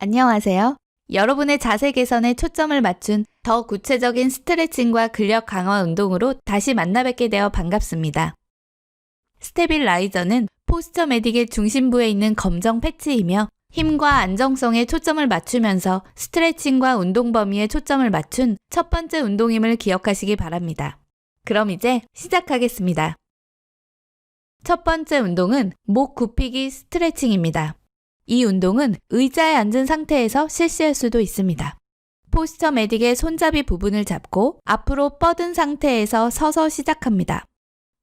안녕하세요. 여러분의 자세 개선에 초점을 맞춘 더 구체적인 스트레칭과 근력 강화 운동으로 다시 만나 뵙게 되어 반갑습니다. 스테빌라이저는 포스처 메딕의 중심부에 있는 검정 패치이며 힘과 안정성에 초점을 맞추면서 스트레칭과 운동 범위에 초점을 맞춘 첫 번째 운동임을 기억하시기 바랍니다. 그럼 이제 시작하겠습니다. 첫 번째 운동은 목 굽히기 스트레칭입니다. 이 운동은 의자에 앉은 상태에서 실시할 수도 있습니다. 포스처 메딕의 손잡이 부분을 잡고 앞으로 뻗은 상태에서 서서 시작합니다.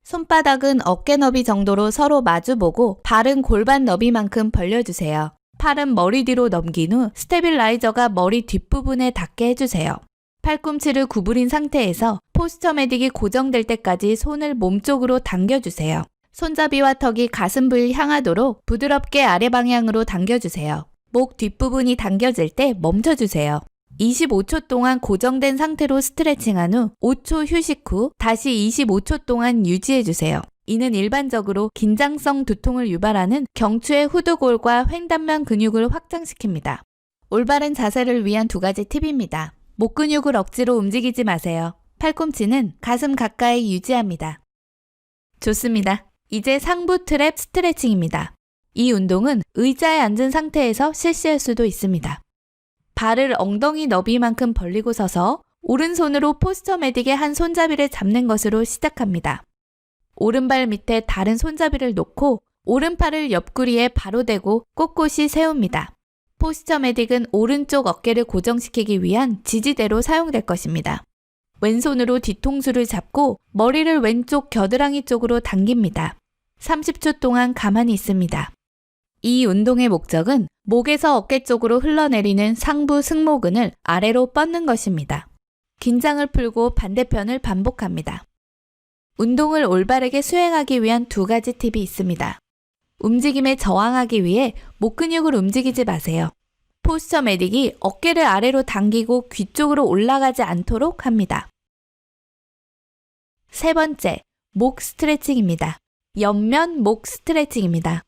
손바닥은 어깨 너비 정도로 서로 마주보고 발은 골반 너비만큼 벌려주세요. 팔은 머리 뒤로 넘긴 후 스테빌라이저가 머리 뒷부분에 닿게 해주세요. 팔꿈치를 구부린 상태에서 포스처 메딕이 고정될 때까지 손을 몸쪽으로 당겨주세요. 손잡이와 턱이 가슴 부위를 향하도록 부드럽게 아래 방향으로 당겨주세요. 목 뒷부분이 당겨질 때 멈춰주세요. 25초 동안 고정된 상태로 스트레칭한 후 5초 휴식 후 다시 25초 동안 유지해주세요. 이는 일반적으로 긴장성 두통을 유발하는 경추의 후두골과 횡단면 근육을 확장시킵니다. 올바른 자세를 위한 두 가지 팁입니다. 목 근육을 억지로 움직이지 마세요. 팔꿈치는 가슴 가까이 유지합니다. 좋습니다. 이제 상부 트랩 스트레칭입니다. 이 운동은 의자에 앉은 상태에서 실시할 수도 있습니다. 발을 엉덩이 너비만큼 벌리고 서서 오른손으로 포스처 메딕의 한 손잡이를 잡는 것으로 시작합니다. 오른발 밑에 다른 손잡이를 놓고 오른팔을 옆구리에 바로 대고 꼿꼿이 세웁니다. 포스처 메딕은 오른쪽 어깨를 고정시키기 위한 지지대로 사용될 것입니다. 왼손으로 뒤통수를 잡고 머리를 왼쪽 겨드랑이 쪽으로 당깁니다. 30초 동안 가만히 있습니다. 이 운동의 목적은 목에서 어깨 쪽으로 흘러내리는 상부 승모근을 아래로 뻗는 것입니다. 긴장을 풀고 반대편을 반복합니다. 운동을 올바르게 수행하기 위한 두 가지 팁이 있습니다. 움직임에 저항하기 위해 목 근육을 움직이지 마세요. 포스처 메딕이 어깨를 아래로 당기고 귀 쪽으로 올라가지 않도록 합니다. 세 번째, 목 스트레칭입니다. 옆면 목 스트레칭입니다.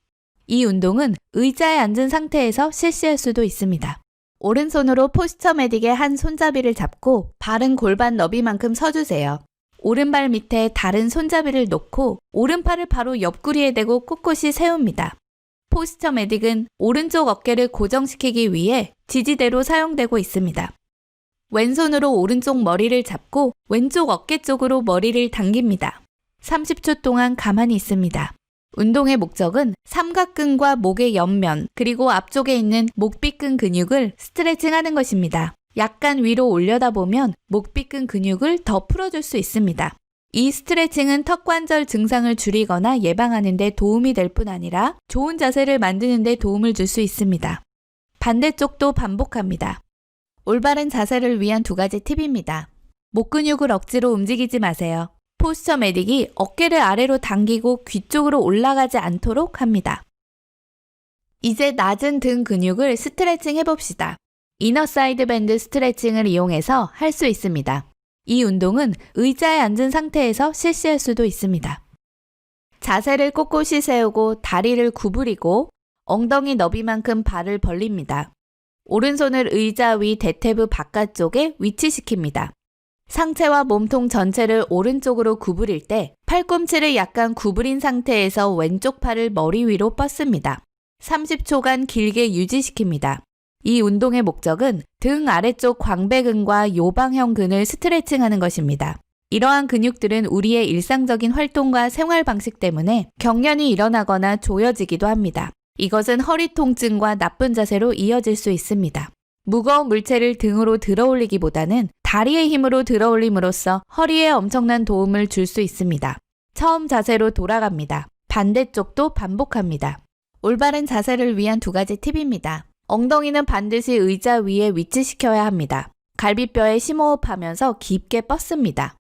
이 운동은 의자에 앉은 상태에서 실시할 수도 있습니다. 오른손으로 포스처 메딕의 한 손잡이를 잡고 발은 골반 너비만큼 서주세요. 오른발 밑에 다른 손잡이를 놓고 오른팔을 바로 옆구리에 대고 꼿꼿이 세웁니다. 포스처 메딕은 오른쪽 어깨를 고정시키기 위해 지지대로 사용되고 있습니다. 왼손으로 오른쪽 머리를 잡고 왼쪽 어깨 쪽으로 머리를 당깁니다. 30초 동안 가만히 있습니다. 운동의 목적은 삼각근과 목의 옆면 그리고 앞쪽에 있는 목비근 근육을 스트레칭하는 것입니다. 약간 위로 올려다 보면 목비근 근육을 더 풀어줄 수 있습니다. 이 스트레칭은 턱관절 증상을 줄이거나 예방하는 데 도움이 될 뿐 아니라 좋은 자세를 만드는 데 도움을 줄 수 있습니다. 반대쪽도 반복합니다. 올바른 자세를 위한 두 가지 팁입니다. 목 근육을 억지로 움직이지 마세요. 포스처 메딕이 어깨를 아래로 당기고 귀 쪽으로 올라가지 않도록 합니다. 이제 낮은 등 근육을 스트레칭 해봅시다. 이너 사이드 밴드 스트레칭을 이용해서 할 수 있습니다. 이 운동은 의자에 앉은 상태에서 실시할 수도 있습니다. 자세를 꼿꼿이 세우고 다리를 구부리고 엉덩이 너비만큼 발을 벌립니다. 오른손을 의자 위 대퇴부 바깥쪽에 위치시킵니다. 상체와 몸통 전체를 오른쪽으로 구부릴 때 팔꿈치를 약간 구부린 상태에서 왼쪽 팔을 머리 위로 뻗습니다. 30초간 길게 유지시킵니다. 이 운동의 목적은 등 아래쪽 광배근과 요방형근을 스트레칭하는 것입니다. 이러한 근육들은 우리의 일상적인 활동과 생활 방식 때문에 경련이 일어나거나 조여지기도 합니다. 이것은 허리 통증과 나쁜 자세로 이어질 수 있습니다. 무거운 물체를 등으로 들어올리기보다는 다리의 힘으로 들어올림으로써 허리에 엄청난 도움을 줄 수 있습니다. 처음 자세로 돌아갑니다. 반대쪽도 반복합니다. 올바른 자세를 위한 두 가지 팁입니다. 엉덩이는 반드시 의자 위에 위치시켜야 합니다. 갈비뼈에 심호흡하면서 깊게 뻗습니다.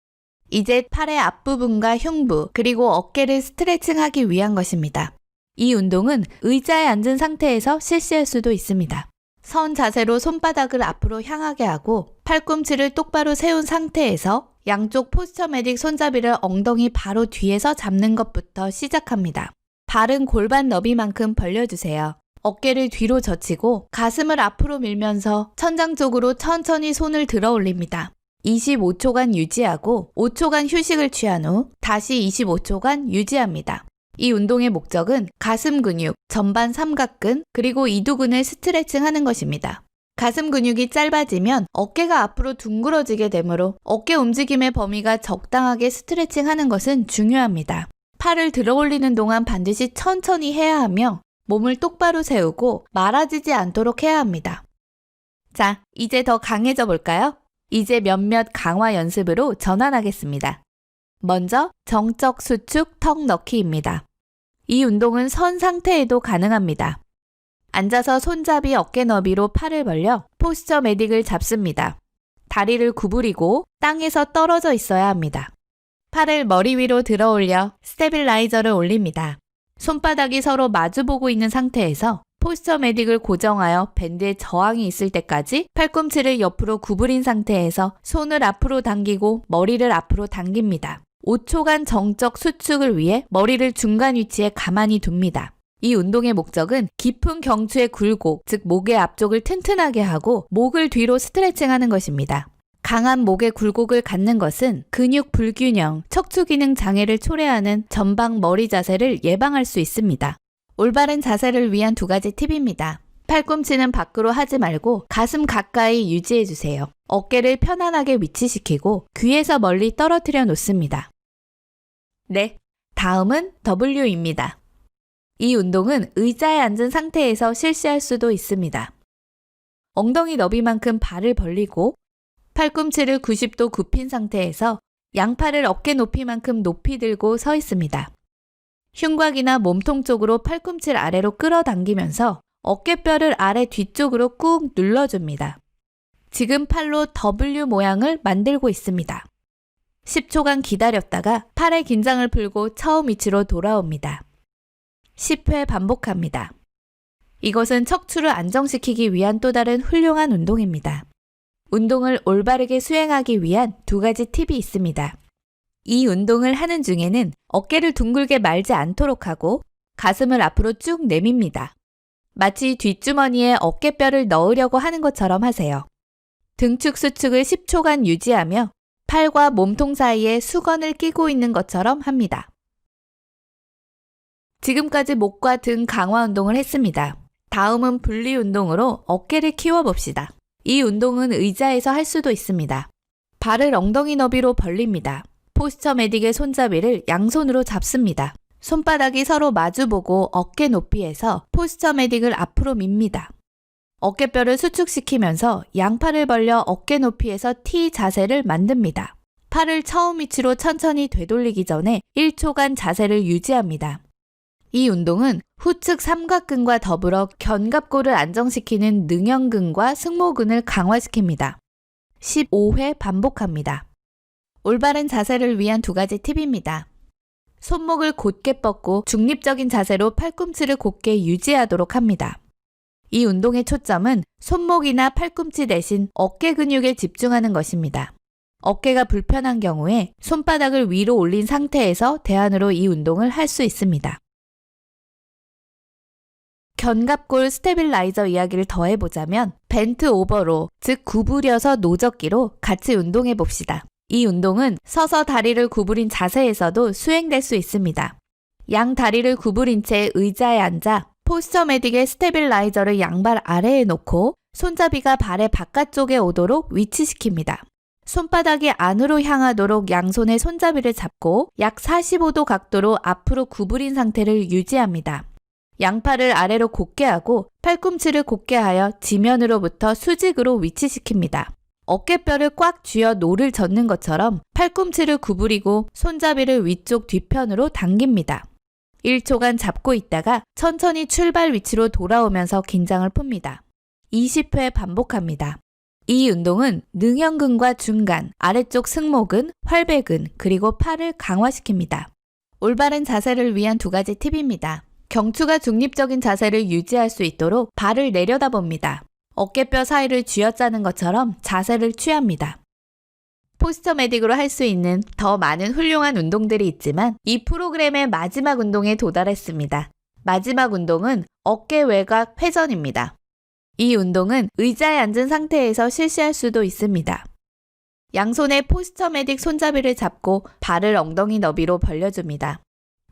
이제 팔의 앞부분과 흉부 그리고 어깨를 스트레칭하기 위한 것입니다. 이 운동은 의자에 앉은 상태에서 실시할 수도 있습니다. 선 자세로 손바닥을 앞으로 향하게 하고 팔꿈치를 똑바로 세운 상태에서 양쪽 포스처 메딕 손잡이를 엉덩이 바로 뒤에서 잡는 것부터 시작합니다. 발은 골반 너비만큼 벌려주세요. 어깨를 뒤로 젖히고 가슴을 앞으로 밀면서 천장 쪽으로 천천히 손을 들어 올립니다. 25초간 유지하고 5초간 휴식을 취한 후 다시 25초간 유지합니다. 이 운동의 목적은 가슴 근육, 전반 삼각근, 그리고 이두근을 스트레칭하는 것입니다. 가슴 근육이 짧아지면 어깨가 앞으로 둥그러지게 되므로 어깨 움직임의 범위가 적당하게 스트레칭하는 것은 중요합니다. 팔을 들어 올리는 동안 반드시 천천히 해야 하며 몸을 똑바로 세우고 말아지지 않도록 해야 합니다. 자, 이제 더 강해져 볼까요? 이제 몇몇 강화 연습으로 전환하겠습니다. 먼저 정적 수축 턱 넣기입니다. 이 운동은 선 상태에도 가능합니다. 앉아서 손잡이 어깨 너비로 팔을 벌려 포스처 메딕을 잡습니다. 다리를 구부리고 땅에서 떨어져 있어야 합니다. 팔을 머리 위로 들어 올려 스테빌라이저를 올립니다. 손바닥이 서로 마주보고 있는 상태에서 포스처 메딕을 고정하여 밴드에 저항이 있을 때까지 팔꿈치를 옆으로 구부린 상태에서 손을 앞으로 당기고 머리를 앞으로 당깁니다. 5초간 정적 수축을 위해 머리를 중간 위치에 가만히 둡니다. 이 운동의 목적은 깊은 경추의 굴곡, 즉 목의 앞쪽을 튼튼하게 하고 목을 뒤로 스트레칭하는 것입니다. 강한 목의 굴곡을 갖는 것은 근육 불균형, 척추 기능 장애를 초래하는 전방 머리 자세를 예방할 수 있습니다. 올바른 자세를 위한 2가지 팁입니다. 팔꿈치는 밖으로 하지 말고 가슴 가까이 유지해주세요. 어깨를 편안하게 위치시키고 귀에서 멀리 떨어뜨려 놓습니다. 네, 다음은 W입니다. 이 운동은 의자에 앉은 상태에서 실시할 수도 있습니다. 엉덩이 너비만큼 발을 벌리고 팔꿈치를 90도 굽힌 상태에서 양팔을 어깨 높이만큼 높이 들고 서 있습니다. 흉곽이나 몸통 쪽으로 팔꿈치를 아래로 끌어당기면서 어깨뼈를 아래 뒤쪽으로 꾹 눌러줍니다. 지금 팔로 W 모양을 만들고 있습니다. 10초간 기다렸다가 팔의 긴장을 풀고 처음 위치로 돌아옵니다. 10회 반복합니다. 이것은 척추를 안정시키기 위한 또 다른 훌륭한 운동입니다. 운동을 올바르게 수행하기 위한 2가지 팁이 있습니다. 이 운동을 하는 중에는 어깨를 둥글게 말지 않도록 하고 가슴을 앞으로 쭉 내밉니다. 마치 뒷주머니에 어깨뼈를 넣으려고 하는 것처럼 하세요. 등축 수축을 10초간 유지하며 팔과 몸통 사이에 수건을 끼고 있는 것처럼 합니다. 지금까지 목과 등 강화 운동을 했습니다. 다음은 분리 운동으로 어깨를 키워봅시다. 이 운동은 의자에서 할 수도 있습니다. 발을 엉덩이 너비로 벌립니다. 포스처 메딕의 손잡이를 양손으로 잡습니다. 손바닥이 서로 마주보고 어깨 높이에서 포스처 메딕을 앞으로 밉니다. 어깨뼈를 수축시키면서 양팔을 벌려 어깨 높이에서 T 자세를 만듭니다. 팔을 처음 위치로 천천히 되돌리기 전에 1초간 자세를 유지합니다. 이 운동은 후측 삼각근과 더불어 견갑골을 안정시키는 능형근과 승모근을 강화시킵니다. 15회 반복합니다. 올바른 자세를 위한 2가지 팁입니다. 손목을 곧게 뻗고 중립적인 자세로 팔꿈치를 곧게 유지하도록 합니다. 이 운동의 초점은 손목이나 팔꿈치 대신 어깨 근육에 집중하는 것입니다. 어깨가 불편한 경우에 손바닥을 위로 올린 상태에서 대안으로 이 운동을 할 수 있습니다. 견갑골 스테빌라이저 이야기를 더해보자면 벤트 오버로, 즉 구부려서 노젓기로 같이 운동해 봅시다. 이 운동은 서서 다리를 구부린 자세에서도 수행될 수 있습니다. 양 다리를 구부린 채 의자에 앉아 포스처 메딕의 스테빌라이저를 양발 아래에 놓고 손잡이가 발의 바깥쪽에 오도록 위치시킵니다. 손바닥이 안으로 향하도록 양손의 손잡이를 잡고 약 45도 각도로 앞으로 구부린 상태를 유지합니다. 양팔을 아래로 곧게 하고 팔꿈치를 곧게 하여 지면으로부터 수직으로 위치시킵니다. 어깨뼈를 꽉 쥐어 노를 젓는 것처럼 팔꿈치를 구부리고 손잡이를 위쪽 뒤편으로 당깁니다. 1초간 잡고 있다가 천천히 출발 위치로 돌아오면서 긴장을 풉니다. 20회 반복합니다. 이 운동은 능형근과 중간, 아래쪽 승모근, 활배근, 그리고 팔을 강화시킵니다. 올바른 자세를 위한 2가지 팁입니다. 경추가 중립적인 자세를 유지할 수 있도록 발을 내려다봅니다. 어깨뼈 사이를 쥐어짜는 것처럼 자세를 취합니다. 포스처 메딕으로 할 수 있는 더 많은 훌륭한 운동들이 있지만 이 프로그램의 마지막 운동에 도달했습니다. 마지막 운동은 어깨 외곽 회전입니다. 이 운동은 의자에 앉은 상태에서 실시할 수도 있습니다. 양손에 포스처메딕 손잡이를 잡고 발을 엉덩이 너비로 벌려줍니다.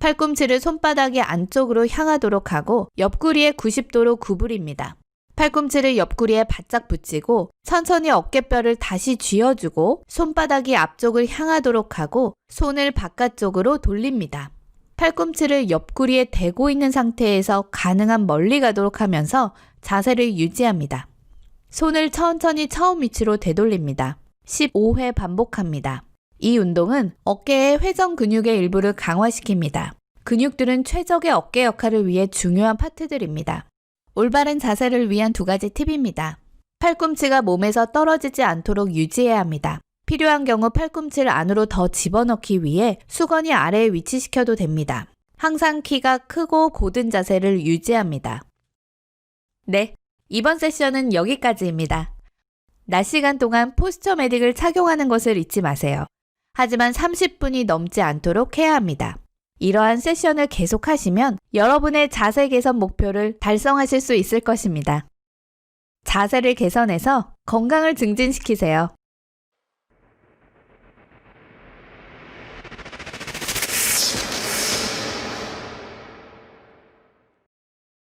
팔꿈치를 손바닥이 안쪽으로 향하도록 하고 옆구리에 90도로 구부립니다. 팔꿈치를 옆구리에 바짝 붙이고 천천히 어깨뼈를 다시 쥐어주고 손바닥이 앞쪽을 향하도록 하고 손을 바깥쪽으로 돌립니다. 팔꿈치를 옆구리에 대고 있는 상태에서 가능한 멀리 가도록 하면서 자세를 유지합니다. 손을 천천히 처음 위치로 되돌립니다. 15회 반복합니다. 이 운동은 어깨의 회전 근육의 일부를 강화시킵니다. 근육들은 최적의 어깨 역할을 위해 중요한 파트들입니다. 올바른 자세를 위한 2가지 팁입니다. 팔꿈치가 몸에서 떨어지지 않도록 유지해야 합니다. 필요한 경우 팔꿈치를 안으로 더 집어넣기 위해 수건이 아래에 위치시켜도 됩니다. 항상 키가 크고 곧은 자세를 유지합니다. 네, 이번 세션은 여기까지입니다. 낮 시간 동안 포스처메딕을 착용하는 것을 잊지 마세요. 하지만 30분이 넘지 않도록 해야 합니다. 이러한 세션을 계속하시면 여러분의 자세 개선 목표를 달성하실 수 있을 것입니다. 자세를 개선해서 건강을 증진시키세요.